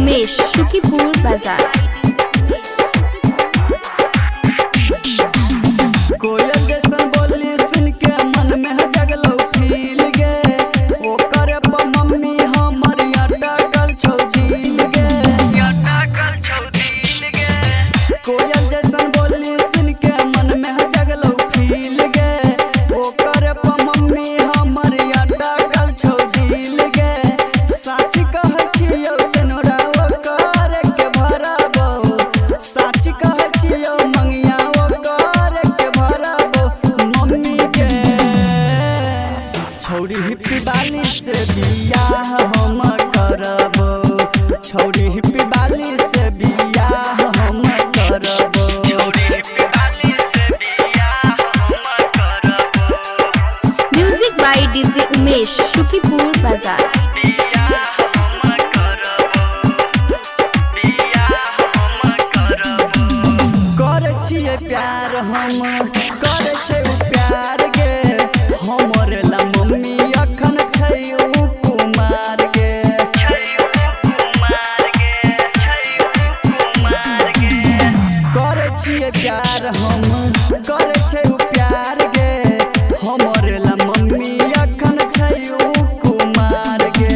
उमेश, शुकीपुर बाजार। कोयल जैसन बोली सुन के मन में जगलो फील गे, ओकर पर मम्मी हमर अटकल छौ दिल गे। कोयल जैसन बोली सुन के मन में जगलो फील गे, ओकर पर मम्मी हमर अटकल छौ दिल गे। साची कहै छियौ सेनोरा ओकर के भरबो, साची कहै छियौ मंगिया ओकर के भरबो। मम्मी के छौरी हिप्पी बाली से बियाह हम करबो, छौरी हिप्पी बाली से बियाह हम करबो। Music by DJ Umesh, Shukipur बाजार। करे छियै प्यार हम, करे छै प्यार गे, हमर ला मम्मी अखन छै कुमार गे। करे छियै प्यार हम, करे छै प्यार गे, हमर ला मम्मी अखन छै कुमार गे।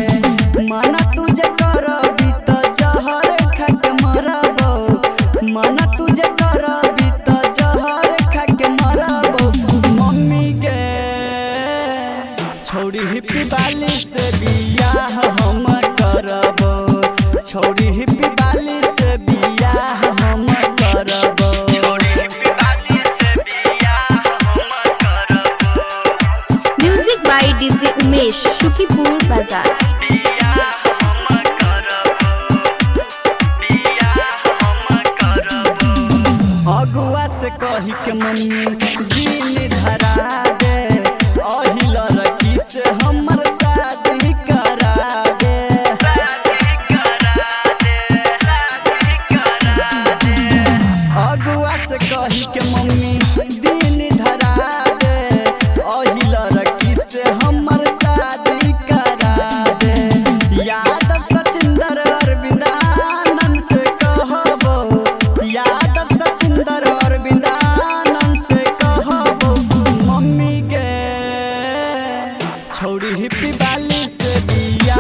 माना तुझे करबी त जहर खा के मरबो, माना तुझे करबी त जहर खा के मरबो। मम्मी के छौरी हिप्पी बाली से बियाह हम करबो, छौरी हिप्पी बाली से बियाह हम करबो। Music by DJ Umesh, Shukipur बाजार। अगुआ से कही के मम्मी दिन धरा दे, अही लड़की से हमर शादी करा दे। अगुआ से कही के मम्मी दिन धरा दे, अही लड़की से हमर शादी करा दे। यादव सचिंदर अरविंद आनंद से कहबो, यादव सचिंदर अरविंद आनंद से कहबो। मम्मी के छौरी हिप्पी बाली से बियाह